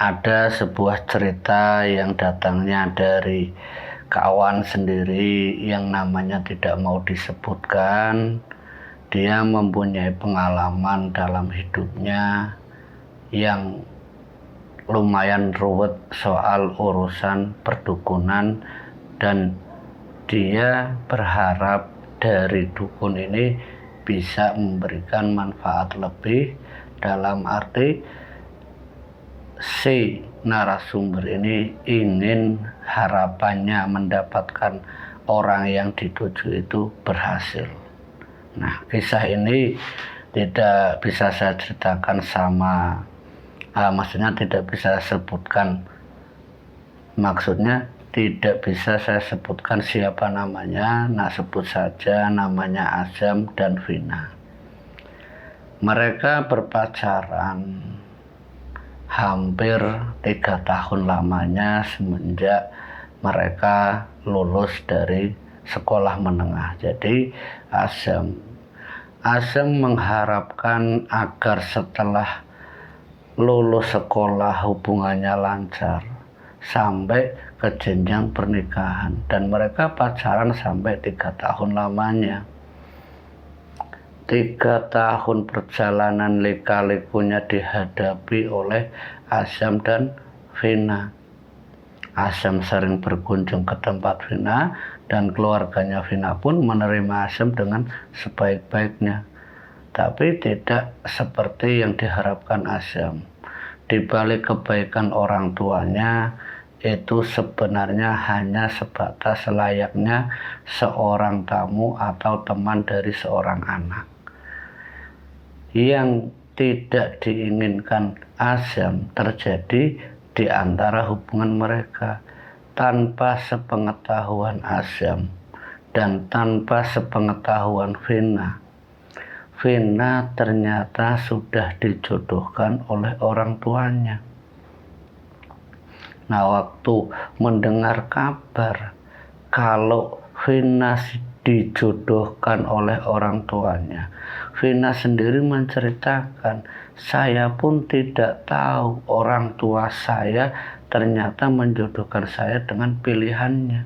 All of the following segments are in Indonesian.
Ada sebuah cerita yang datangnya dari kawan sendiri yang namanya tidak mau disebutkan. Dia mempunyai pengalaman dalam hidupnya yang lumayan ruwet soal urusan perdukunan, dan dia berharap dari dukun ini bisa memberikan manfaat lebih, dalam arti si narasumber ini ingin harapannya mendapatkan orang yang dituju itu berhasil. Nah, kisah ini tidak bisa saya ceritakan maksudnya tidak bisa sebutkan, maksudnya tidak bisa saya sebutkan siapa namanya. Nah, sebut saja namanya Azam dan Vina. Mereka berpacaran hampir 3 tahun lamanya semenjak mereka lulus dari sekolah menengah. Jadi Azam mengharapkan agar setelah lulus sekolah hubungannya lancar sampai ke jenjang pernikahan, dan mereka pacaran sampai 3 tahun lamanya. 3 tahun perjalanan lika-likunya dihadapi oleh Azam dan Vina. Azam sering berkunjung ke tempat Vina, dan keluarganya Vina pun menerima Azam dengan sebaik-baiknya. Tapi tidak seperti yang diharapkan Azam. Di balik kebaikan orang tuanya, itu sebenarnya hanya sebatas layaknya seorang tamu atau teman dari seorang anak. Yang tidak diinginkan Azam terjadi di antara hubungan mereka. Tanpa sepengetahuan Azam dan tanpa sepengetahuan Vina ternyata sudah dijodohkan oleh orang tuanya. Nah, waktu mendengar kabar kalau Vina dijodohkan oleh orang tuanya, Vina sendiri menceritakan, saya pun tidak tahu orang tua saya ternyata menjodohkan saya dengan pilihannya.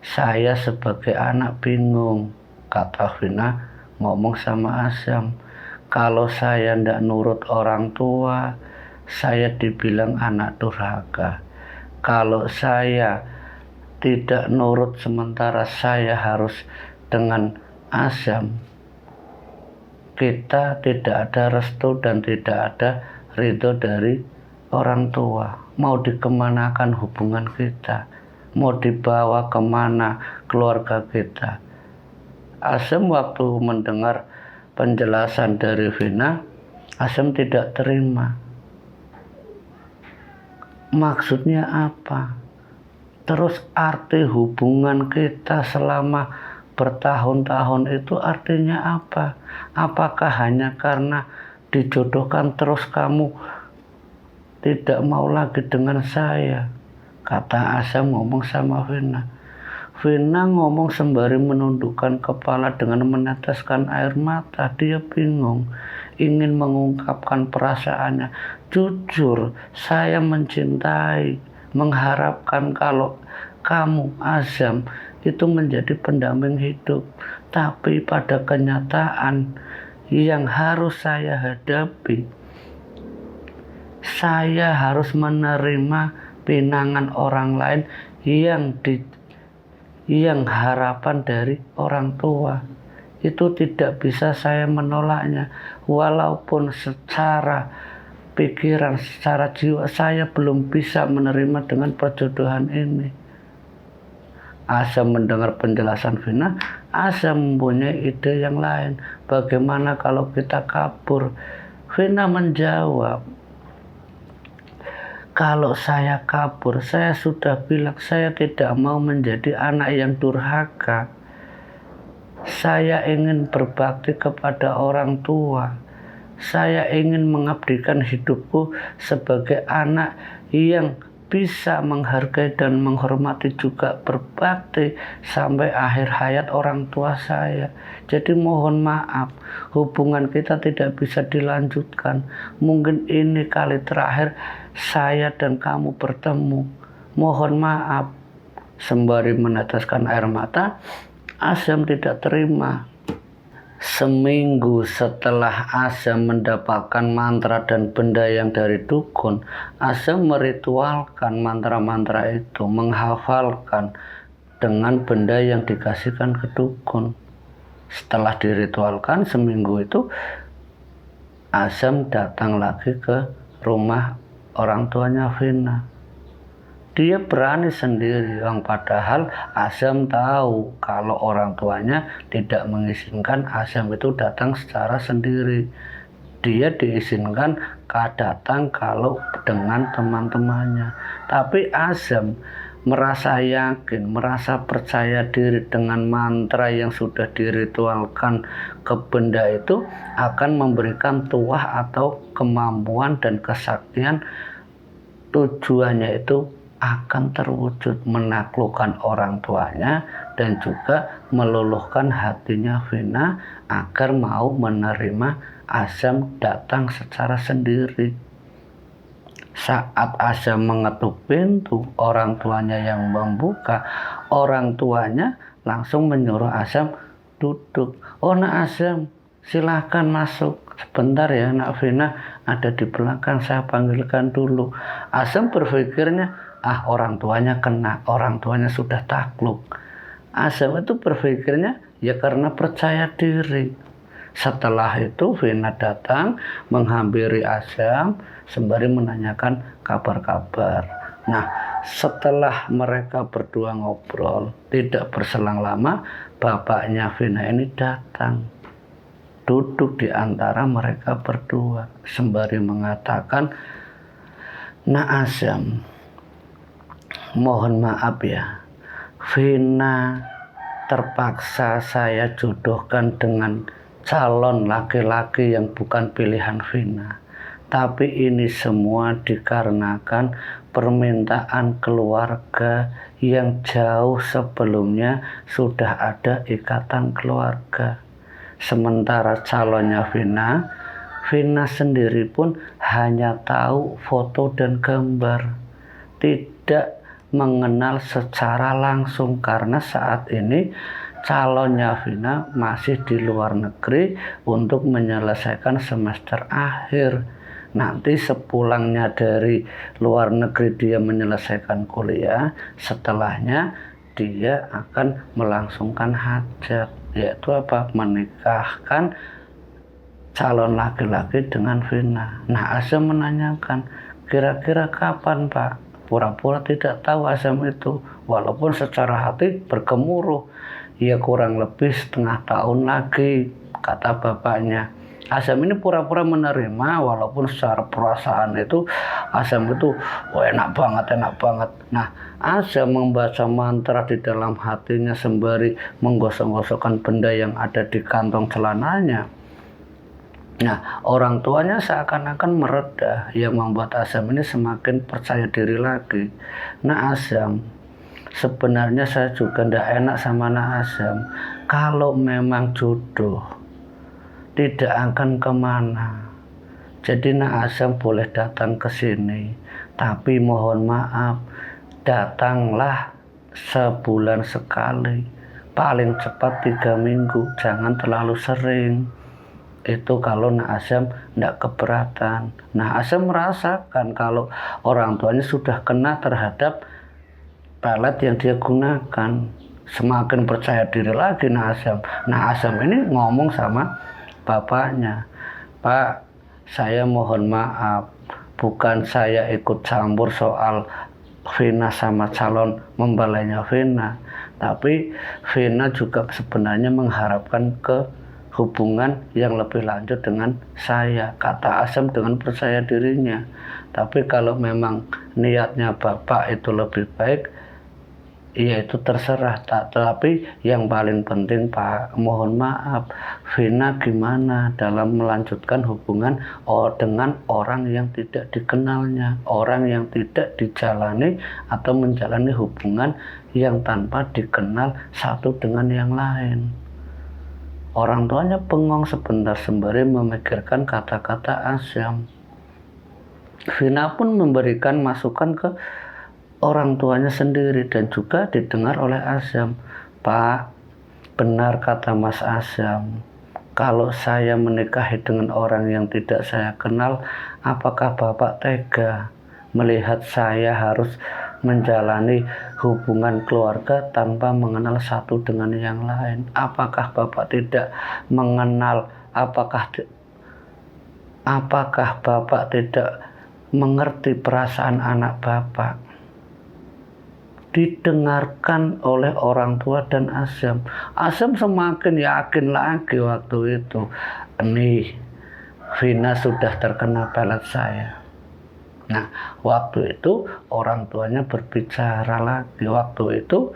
Saya sebagai anak bingung, kata Vina ngomong sama Azam. Kalau saya tidak nurut orang tua, saya dibilang anak durhaka. Kalau saya tidak nurut sementara saya harus dengan Azam, kita tidak ada restu dan tidak ada ridho dari orang tua. Mau dikemanakan hubungan kita? Mau dibawa kemana keluarga kita? Azam waktu mendengar penjelasan dari Vina, Azam tidak terima. Maksudnya apa? Terus arti hubungan kita selama bertahun-tahun itu artinya apa? Apakah hanya karena dijodohkan terus kamu tidak mau lagi dengan saya? Kata Azam ngomong sama Vina. Vina ngomong sembari menundukkan kepala dengan meneteskan air mata. Dia bingung, ingin mengungkapkan perasaannya. Jujur, saya mencintai, mengharapkan kalau kamu, Azam, itu menjadi pendamping hidup. Tapi pada kenyataan yang harus saya hadapi, saya harus menerima pinangan orang lain yang harapan dari orang tua. Itu tidak bisa saya menolaknya. Walaupun secara pikiran, secara jiwa saya belum bisa menerima dengan perjodohan ini. Azam mendengar penjelasan Vina, Azam mempunyai ide yang lain. Bagaimana kalau kita kabur? Vina menjawab, kalau saya kabur, saya sudah bilang saya tidak mau menjadi anak yang durhaka. Saya ingin berbakti kepada orang tua. Saya ingin mengabdikan hidupku sebagai anak yang bisa menghargai dan menghormati, juga berbakti sampai akhir hayat orang tua saya. Jadi mohon maaf, hubungan kita tidak bisa dilanjutkan. Mungkin ini kali terakhir saya dan kamu bertemu. Mohon maaf. Sembari meneteskan air mata, Azam tidak terima. Seminggu setelah Azam mendapatkan mantra dan benda yang dari dukun, Azam meritualkan mantra-mantra itu, menghafalkan dengan benda yang dikasihkan ke dukun. Setelah diritualkan seminggu itu, Azam datang lagi ke rumah orang tuanya Vina. Dia berani sendiri, padahal Azam tahu kalau orang tuanya tidak mengizinkan Azam itu datang secara sendiri. Dia diizinkan datang kalau dengan teman-temannya. Tapi Azam merasa yakin, merasa percaya diri dengan mantra yang sudah diritualkan ke benda itu akan memberikan tuah atau kemampuan dan kesaktian. Tujuannya itu akan terwujud, menaklukkan orang tuanya dan juga meluluhkan hatinya Vina agar mau menerima Azam datang secara sendiri. Saat Azam mengetuk pintu, orang tuanya yang membuka, orang tuanya langsung menyuruh Azam duduk. Oh, Nak Azam, silahkan masuk. Sebentar ya, Nak Vina ada di belakang, saya panggilkan dulu. Azam berpikirnya, orang tuanya kena, orang tuanya sudah takluk. Azam itu berpikirnya ya karena percaya diri. Setelah itu Vina datang menghampiri Azam sembari menanyakan kabar-kabar. Nah, setelah mereka berdua ngobrol, tidak berselang lama bapaknya Vina ini datang, duduk di antara mereka berdua sembari mengatakan, Nak Azam, mohon maaf ya, Vina terpaksa saya jodohkan dengan calon laki-laki yang bukan pilihan Vina. Tapi ini semua dikarenakan permintaan keluarga yang jauh sebelumnya sudah ada ikatan keluarga. Sementara calonnya Vina sendiri pun hanya tahu foto dan gambar, tidak mengenal secara langsung karena saat ini calonnya Vina masih di luar negeri untuk menyelesaikan semester akhir. Nanti sepulangnya dari luar negeri dia menyelesaikan kuliah, setelahnya dia akan melangsungkan hajat, yaitu apa? Menikahkan calon laki-laki dengan Vina. Nah, Azam menanyakan, kira-kira kapan, Pak? Pura-pura tidak tahu Azam itu, walaupun secara hati bergemuruh. Ya kurang lebih setengah tahun lagi, kata bapaknya. Azam ini pura-pura menerima, walaupun secara perasaan itu Azam itu enak banget. Nah, Azam membaca mantra di dalam hatinya sembari menggosok-gosokkan benda yang ada di kantong celananya. Nah, orang tuanya seakan-akan mereda, yang membuat Azam ini semakin percaya diri lagi. Nah, Azam, sebenarnya saya juga tidak enak sama Nak Azam. Kalau memang jodoh, tidak akan kemana. Jadi Nak Azam boleh datang ke sini. Tapi mohon maaf, datanglah sebulan sekali. Paling cepat 3 minggu, jangan terlalu sering. Itu kalau Nak Azam tidak keberatan. Nah, Azam merasakan kalau orang tuanya sudah kena terhadap pelet yang dia gunakan. Semakin percaya diri lagi Nak Azam. Nah, Azam ini ngomong sama bapaknya, Pak, saya mohon maaf, bukan saya ikut campur soal Vina sama calon mempelainya Vina, tapi Vina juga sebenarnya mengharapkan ke hubungan yang lebih lanjut dengan saya, kata Azam dengan percaya dirinya. Tapi kalau memang niatnya bapak itu lebih baik, ya itu terserah. Tapi yang paling penting, Pak, mohon maaf, Vina gimana dalam melanjutkan hubungan dengan orang yang tidak dikenalnya, orang yang tidak dijalani atau menjalani hubungan yang tanpa dikenal satu dengan yang lain. Orang tuanya bengong sebentar sembari memikirkan kata-kata Azam. Vina pun memberikan masukan ke orang tuanya sendiri dan juga didengar oleh Azam. Pak, benar kata Mas Azam, kalau saya menikahi dengan orang yang tidak saya kenal, apakah Bapak tega melihat saya harus menjalani hubungan keluarga tanpa mengenal satu dengan yang lain? Apakah Bapak tidak mengenal, apakah Bapak tidak mengerti perasaan anak Bapak? Didengarkan oleh orang tua dan Azam. Azam semakin yakin lagi waktu itu. Nih, Vina sudah terkena pelet saya. Nah, waktu itu orang tuanya berbicara lagi. Waktu itu,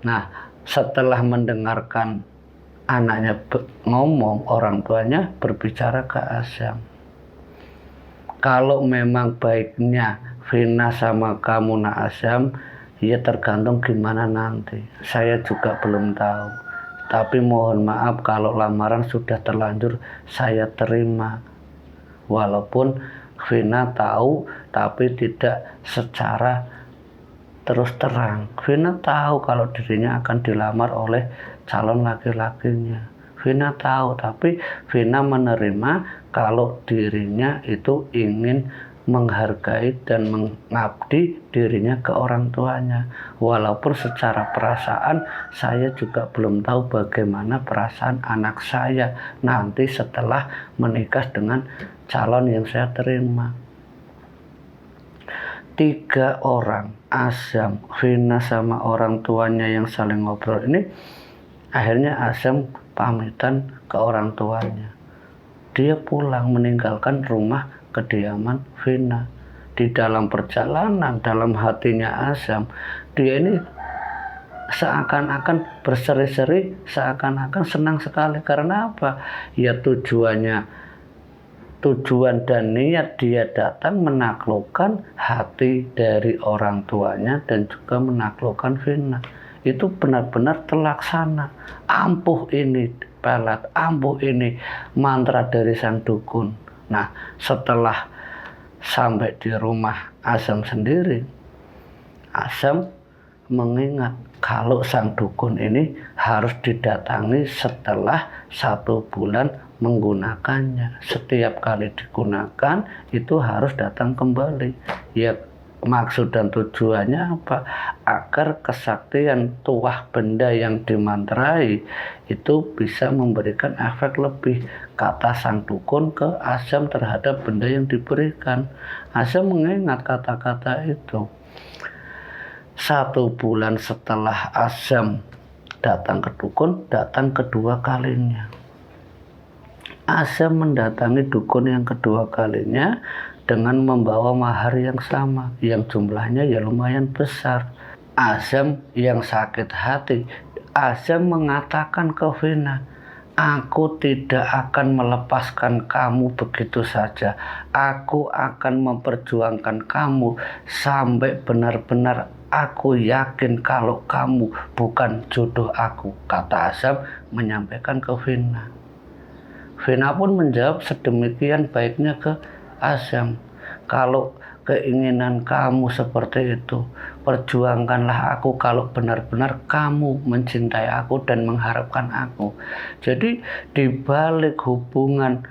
nah, setelah mendengarkan anaknya ngomong, orang tuanya berbicara ke Azam. Kalau memang baiknya Vina sama kamu, nak Azam, ya tergantung gimana nanti. Saya juga belum tahu. Tapi mohon maaf kalau lamaran sudah terlanjur saya terima. Walaupun Vina tahu tapi tidak secara terus terang. Vina tahu kalau dirinya akan dilamar oleh calon laki-lakinya. Vina tahu, tapi Vina menerima kalau dirinya itu ingin menghargai dan mengabdi dirinya ke orang tuanya. Walaupun secara perasaan saya juga belum tahu bagaimana perasaan anak saya nanti setelah menikah dengan calon yang saya terima. 3 orang, Azam, Vina sama orang tuanya yang saling ngobrol ini, akhirnya Azam pamitan ke orang tuanya. Dia pulang meninggalkan rumah kediaman Vina. Di dalam perjalanan, dalam hatinya Azam, dia ini seakan-akan berseri-seri, seakan-akan senang sekali. Karena apa? Ya tujuan dan niat dia datang menaklukkan hati dari orang tuanya dan juga menaklukkan Vina. Itu benar-benar terlaksana. Ampuh ini pelet, ampuh ini mantra dari sang dukun. Nah, setelah sampai di rumah Azam sendiri, Azam mengingat kalau sang dukun ini harus didatangi setelah 1 bulan menggunakannya. Setiap kali digunakan itu harus datang kembali. Ya, maksud dan tujuannya apa? Agar kesaktian tuah benda yang dimantrai itu bisa memberikan efek lebih, kata sang dukun ke Azam terhadap benda yang diberikan. Azam mengingat kata-kata itu. 1 bulan setelah Azam datang ke dukun, datang kedua kalinya. Azam mendatangi dukun yang kedua kalinya dengan membawa mahar yang sama, yang jumlahnya ya lumayan besar. Azam yang sakit hati, Azam mengatakan ke Vina, aku tidak akan melepaskan kamu begitu saja. Aku akan memperjuangkan kamu sampai benar-benar aku yakin kalau kamu bukan jodoh aku, kata Azam menyampaikan ke Vina. Vina pun menjawab sedemikian baiknya ke Azam, kalau keinginan kamu seperti itu, perjuangkanlah aku kalau benar-benar kamu mencintai aku dan mengharapkan aku. Jadi di balik hubungan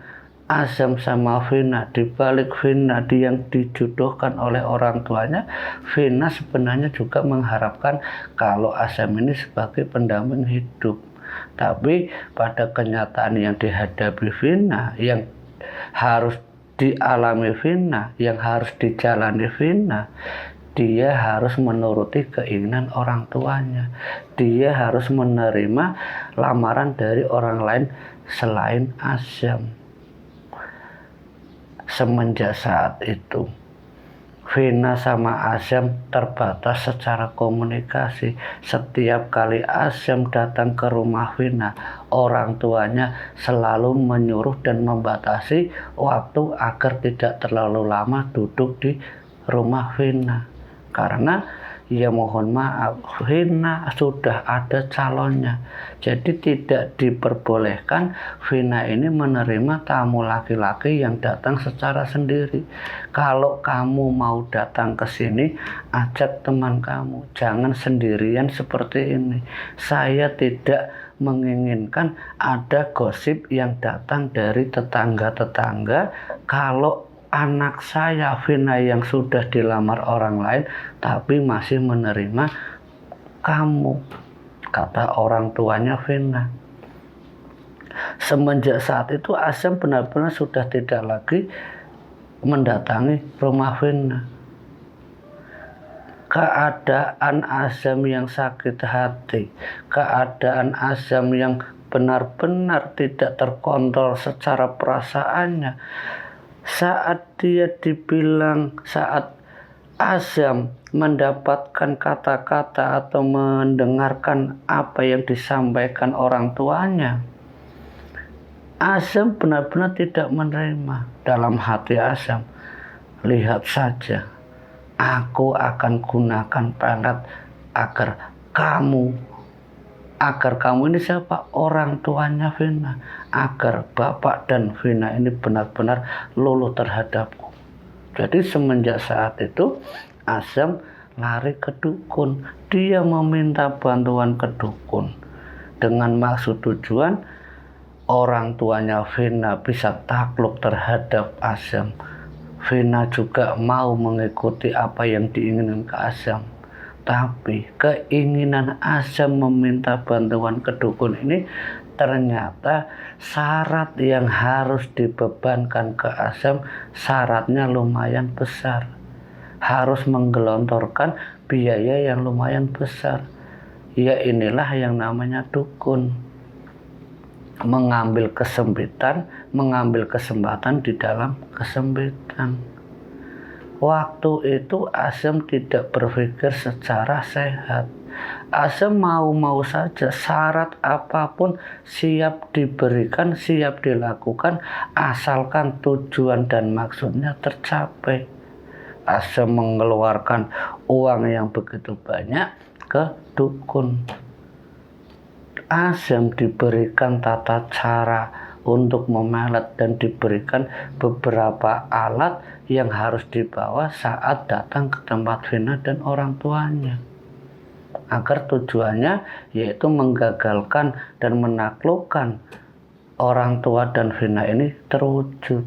Azam sama Vina, di balik Vina yang dijodohkan oleh orang tuanya, Vina sebenarnya juga mengharapkan kalau Azam ini sebagai pendamping hidup. Tapi pada kenyataan yang dihadapi Vina, yang harus dialami Vina, yang harus dijalani Vina, dia harus menuruti keinginan orang tuanya. Dia harus menerima lamaran dari orang lain selain Azam. Semenjak saat itu, Vina sama Azam terbatas secara komunikasi. Setiap kali Azam datang ke rumah Vina, orang tuanya selalu menyuruh dan membatasi waktu agar tidak terlalu lama duduk di rumah Vina. Karena ya mohon maaf, Vina sudah ada calonnya. Jadi tidak diperbolehkan Vina ini menerima tamu laki-laki yang datang secara sendiri. Kalau kamu mau datang ke sini, ajak teman kamu. Jangan sendirian seperti ini. Saya tidak menginginkan ada gosip yang datang dari tetangga-tetangga kalau anak saya Vina yang sudah dilamar orang lain tapi masih menerima kamu, kata orang tuanya Vina. Semenjak saat itu Asam benar-benar sudah tidak lagi mendatangi rumah Vina. Keadaan Asam yang sakit hati, keadaan Asam yang benar-benar tidak terkontrol secara perasaannya, saat Asam mendapatkan kata-kata atau mendengarkan apa yang disampaikan orang tuanya, Asam benar-benar tidak menerima. Dalam hati Asam, lihat saja, aku akan gunakan pelet agar kamu ini siapa? Orang tuanya Vina. Agar bapak dan Vina ini benar-benar luluh terhadapku. Jadi semenjak saat itu Asam lari ke dukun. Dia meminta bantuan ke dukun dengan maksud tujuan orang tuanya Vina bisa takluk terhadap Asam. Vina juga mau mengikuti apa yang diinginkan ke Asam. Tapi keinginan Asam meminta bantuan ke dukun ini ternyata syarat yang harus dibebankan ke Asam, syaratnya lumayan besar. Harus menggelontorkan biaya yang lumayan besar. Ya inilah yang namanya dukun. Mengambil kesempatan di dalam kesempitan. Waktu itu Asam tidak berpikir secara sehat. Asam mau saja, syarat apapun siap diberikan, siap dilakukan, asalkan tujuan dan maksudnya tercapai. Asam mengeluarkan uang yang begitu banyak ke dukun. Asam diberikan tata cara untuk memelet dan diberikan beberapa alat yang harus dibawa saat datang ke tempat Vina dan orang tuanya. Agar tujuannya yaitu menggagalkan dan menaklukkan orang tua dan Vina ini terwujud.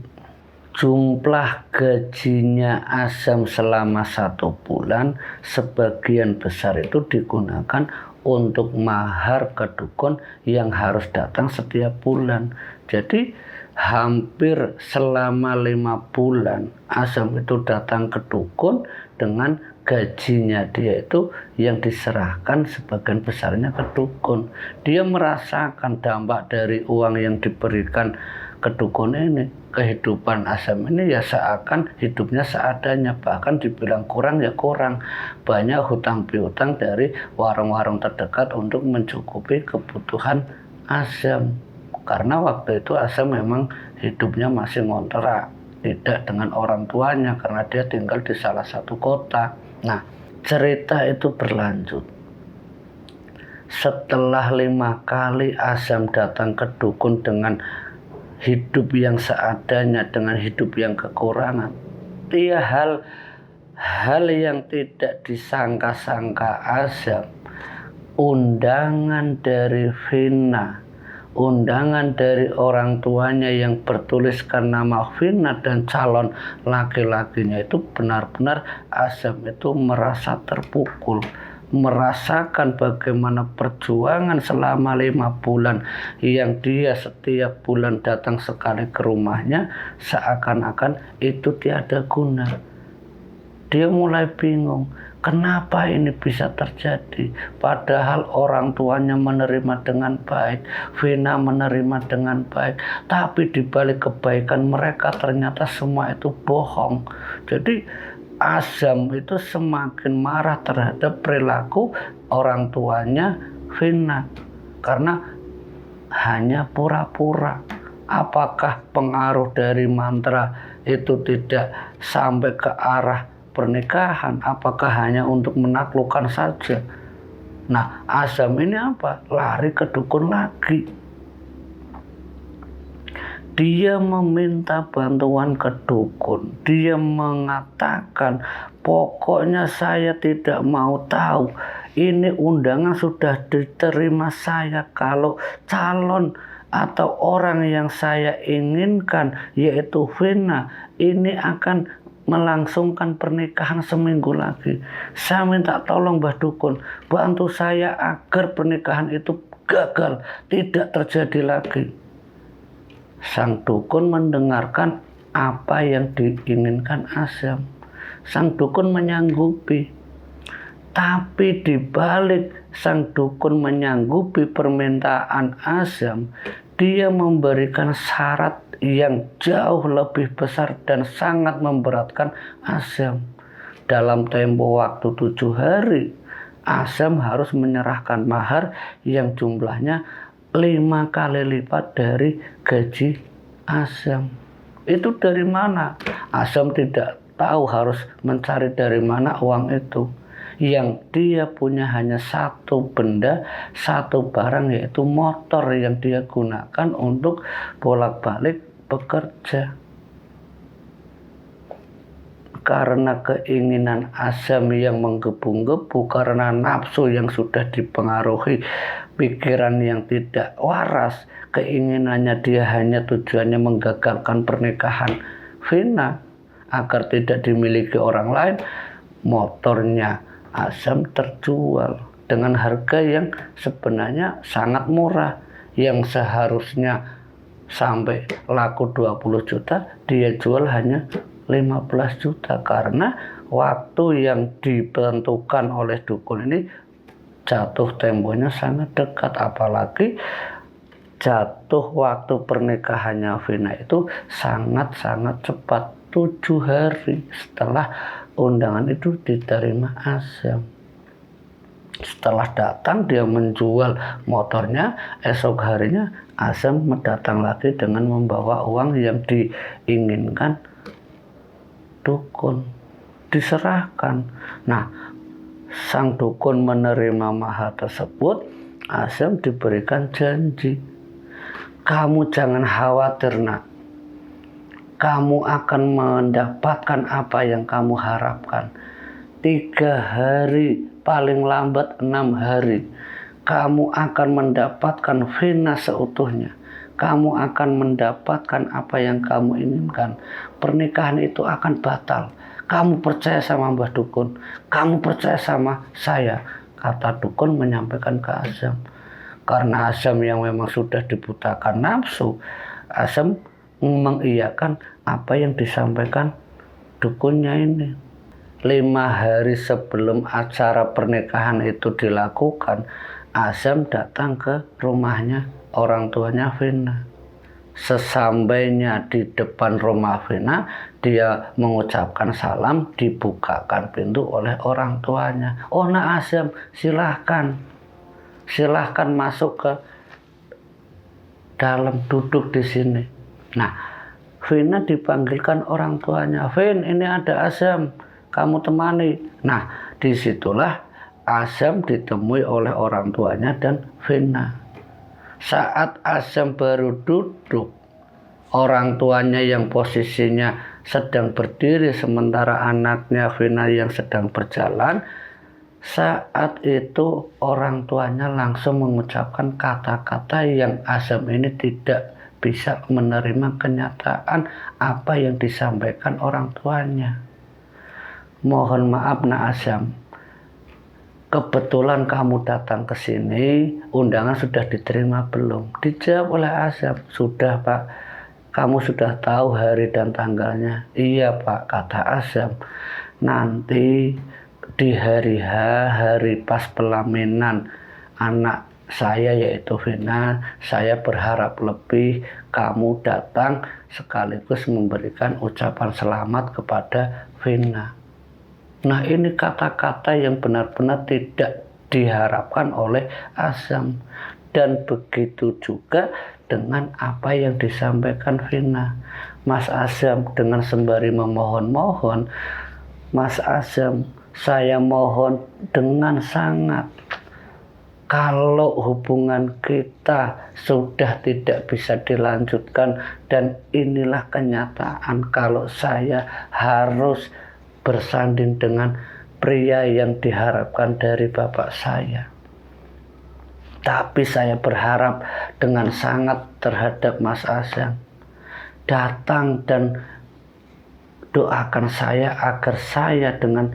Jumlah gajinya Asam selama 1 bulan sebagian besar itu digunakan untuk mahar ke dukun yang harus datang setiap bulan. Jadi hampir selama 5 bulan Asam itu datang ke dukun dengan gajinya dia itu yang diserahkan sebagian besarnya ke dukun. Dia merasakan dampak dari uang yang diberikan ke dukun ini. Kehidupan Asam ini ya seakan hidupnya seadanya, bahkan dibilang kurang ya kurang. Banyak hutang piutang dari warung-warung terdekat untuk mencukupi kebutuhan Asam. Karena waktu itu Asam memang hidupnya masih ngontrak, tidak dengan orang tuanya karena dia tinggal di salah satu kota. Nah, cerita itu berlanjut. Setelah 5 kali Asam datang ke dukun dengan hidup yang seadanya, dengan hidup yang kekurangan, dia hal yang tidak disangka-sangka Asam, undangan dari Vina, undangan dari orang tuanya yang bertuliskan nama Vina dan calon laki-lakinya itu benar-benar Asam itu merasa terpukul. Merasakan bagaimana perjuangan selama 5 bulan yang dia setiap bulan datang sekali ke rumahnya seakan-akan itu tiada guna. Dia mulai bingung, kenapa ini bisa terjadi? Padahal orang tuanya menerima dengan baik, Vina menerima dengan baik, tapi di balik kebaikan mereka ternyata semua itu bohong. Jadi Asam itu semakin marah terhadap perilaku orang tuanya Vina karena hanya pura-pura. Apakah pengaruh dari mantra itu tidak sampai ke arah pernikahan? Apakah hanya untuk menaklukkan saja? Nah, Azam ini apa? Lari ke dukun lagi. Dia meminta bantuan ke dukun. Dia mengatakan, pokoknya saya tidak mau tahu. Ini undangan sudah diterima saya. Kalau calon atau orang yang saya inginkan, yaitu Vina, ini akan melangsungkan pernikahan seminggu lagi. Saya minta tolong Mbah Dukun, bantu saya agar pernikahan itu gagal, tidak terjadi lagi. Sang dukun mendengarkan apa yang diinginkan Azam. Sang dukun menyanggupi. Tapi dibalik sang dukun menyanggupi permintaan Azam, dia memberikan syarat yang jauh lebih besar dan sangat memberatkan Azam. Dalam tempo waktu 7 hari, Azam harus menyerahkan mahar yang jumlahnya 5 kali lipat dari gaji Azam. Itu dari mana? Azam tidak tahu harus mencari dari mana uang itu. Yang dia punya hanya satu benda, satu barang, yaitu motor yang dia gunakan untuk bolak-balik bekerja. Karena keinginan Azam yang menggebu-gebu, karena nafsu yang sudah dipengaruhi pikiran yang tidak waras, keinginannya dia hanya tujuannya menggagalkan pernikahan Vina agar tidak dimiliki orang lain. Motornya Azam terjual dengan harga yang sebenarnya sangat murah, yang seharusnya sampai laku 20 juta, dia jual hanya 15 juta karena waktu yang ditentukan oleh dukun ini jatuh temponya sangat dekat, apalagi jatuh waktu pernikahannya Vina itu sangat-sangat cepat, 7 hari setelah undangan itu diterima Azam. Setelah datang dia menjual motornya, esok harinya Azam datang lagi dengan membawa uang yang diinginkan dukun, diserahkan. Nah, sang dukun menerima mahar tersebut. Azam diberikan janji, kamu jangan khawatir nak, kamu akan mendapatkan apa yang kamu harapkan. 3 hari, paling lambat 6 hari, kamu akan mendapatkan Vina seutuhnya. Kamu akan mendapatkan apa yang kamu inginkan. Pernikahan itu akan batal. Kamu percaya sama Mbah Dukun, kamu percaya sama saya, kata dukun menyampaikan ke Azam. Karena Azam yang memang sudah dibutakan nafsu, Azam mengiyakan apa yang disampaikan dukunnya ini. 5 hari sebelum acara pernikahan itu dilakukan, Azam datang ke rumahnya orang tuanya Vina. Sesampainya di depan rumah Vina, dia mengucapkan salam, dibukakan pintu oleh orang tuanya. Oh nak Azam, silahkan masuk ke dalam, duduk di sini. Nah, Vina dipanggilkan orang tuanya. Vin, ini ada Azam, kamu temani. Nah, disitulah Azam ditemui oleh orang tuanya dan Vina. Saat Azam baru duduk, orang tuanya yang posisinya sedang berdiri sementara anaknya Vina yang sedang berjalan. Saat itu orang tuanya langsung mengucapkan kata-kata yang Azam ini tidak bisa menerima kenyataan apa yang disampaikan orang tuanya. Mohon maaf nak Azam, kebetulan kamu datang ke sini, undangan sudah diterima belum? Dijawab oleh Azam, sudah Pak. Kamu sudah tahu hari dan tanggalnya? Iya Pak, kata Azam. Nanti di hari hari pas pelaminan anak saya yaitu Vina, saya berharap lebih kamu datang sekaligus memberikan ucapan selamat kepada Vina. Nah, ini kata-kata yang benar-benar tidak diharapkan oleh Azam. Dan begitu juga dengan apa yang disampaikan Vina. Mas Azam dengan sembari memohon-mohon Mas Azam, saya mohon dengan sangat, kalau hubungan kita sudah tidak bisa dilanjutkan dan inilah kenyataan kalau saya harus bersanding dengan pria yang diharapkan dari bapak saya. Tapi saya berharap dengan sangat terhadap Mas Azam. Datang dan doakan saya agar saya dengan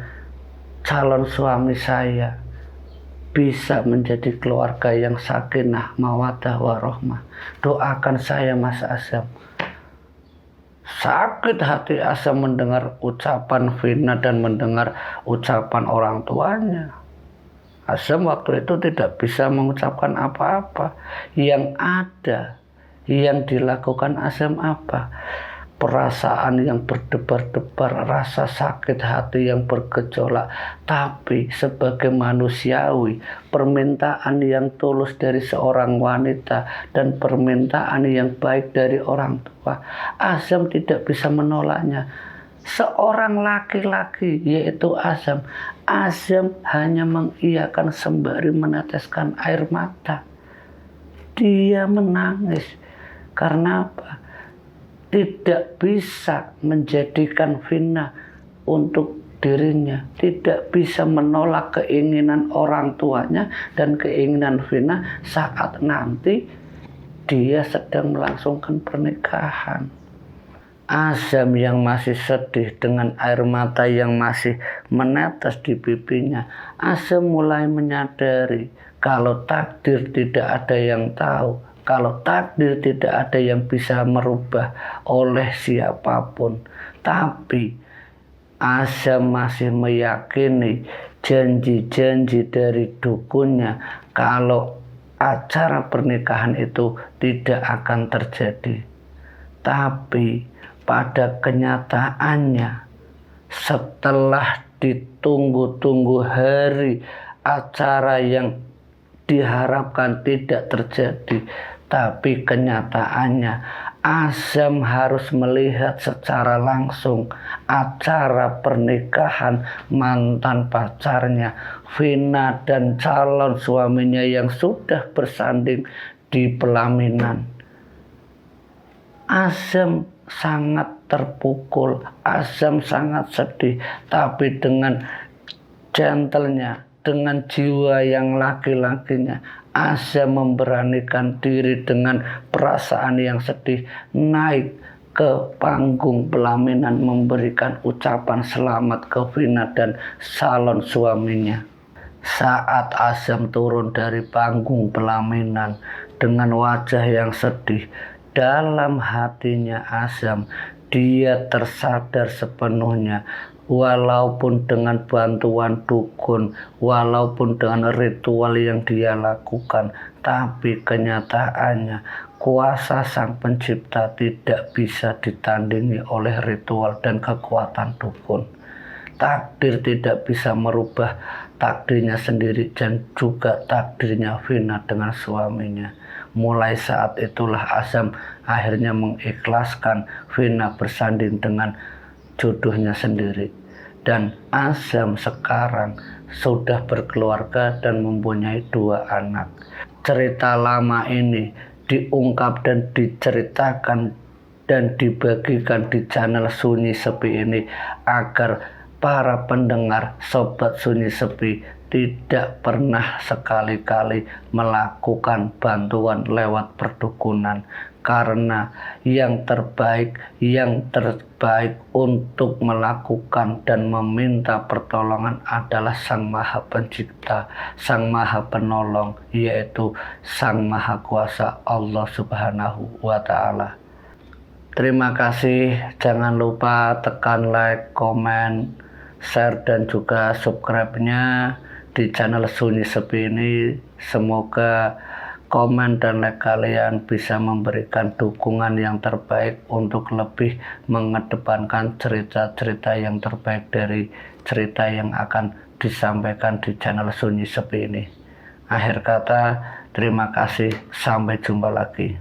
calon suami saya bisa menjadi keluarga yang sakinah, mawaddah, warahmah. Doakan saya Mas Azam. Sakit hati Azam mendengar ucapan Vina dan mendengar ucapan orang tuanya. Azam waktu itu tidak bisa mengucapkan apa-apa. Yang ada, yang dilakukan Azam apa? Perasaan yang berdebar-debar, rasa sakit hati yang bergejolak, tapi sebagai manusiawi, permintaan yang tulus dari seorang wanita dan permintaan yang baik dari orang tua, Azam tidak bisa menolaknya. Seorang laki-laki yaitu Azam hanya mengiyakan sembari meneteskan air mata. Dia menangis karena apa? Tidak bisa menjadikan Vina untuk dirinya, tidak bisa menolak keinginan orang tuanya dan keinginan Vina saat nanti dia sedang melangsungkan pernikahan. Azam yang masih sedih dengan air mata yang masih menetes di pipinya, Azam mulai menyadari kalau takdir tidak ada yang tahu. Kalau takdir tidak ada yang bisa merubah oleh siapapun. Tapi Azam masih meyakini janji-janji dari dukunnya kalau acara pernikahan itu tidak akan terjadi. Tapi pada kenyataannya setelah ditunggu-tunggu hari acara yang diharapkan tidak terjadi, tapi kenyataannya Azam harus melihat secara langsung acara pernikahan mantan pacarnya Vina dan calon suaminya yang sudah bersanding di pelaminan. Azam sangat terpukul, Azam sangat sedih, tapi dengan gentlenya, dengan jiwa yang laki-lakinya, Azam memberanikan diri dengan perasaan yang sedih naik ke panggung pelaminan memberikan ucapan selamat ke Vina dan calon suaminya. Saat Azam turun dari panggung pelaminan dengan wajah yang sedih, dalam hatinya Azam dia tersadar sepenuhnya. Walaupun dengan bantuan dukun, walaupun dengan ritual yang dia lakukan, tapi kenyataannya kuasa Sang Pencipta tidak bisa ditandingi oleh ritual dan kekuatan dukun. Takdir tidak bisa merubah takdirnya sendiri dan juga takdirnya Vina dengan suaminya. Mulai saat itulah Azam akhirnya mengikhlaskan Vina bersanding dengan jodohnya sendiri, dan Azam sekarang sudah berkeluarga dan mempunyai 2 anak. Cerita lama ini diungkap dan diceritakan dan dibagikan di channel Sunyi Sepi ini agar para pendengar Sobat Sunyi Sepi tidak pernah sekali-kali melakukan bantuan lewat perdukunan, karena yang terbaik untuk melakukan dan meminta pertolongan adalah Sang Maha Pencipta, Sang Maha Penolong, yaitu Sang Maha Kuasa Allah Subhanahu wa Ta'ala. Terima kasih, jangan lupa tekan like, komen, share dan juga subscribe-nya di channel Sunyi Sepi ini. Semoga komen dan like kalian bisa memberikan dukungan yang terbaik untuk lebih mengedepankan cerita-cerita yang terbaik dari cerita yang akan disampaikan di channel Sunyi Sepi ini. Akhir kata, terima kasih, sampai jumpa lagi.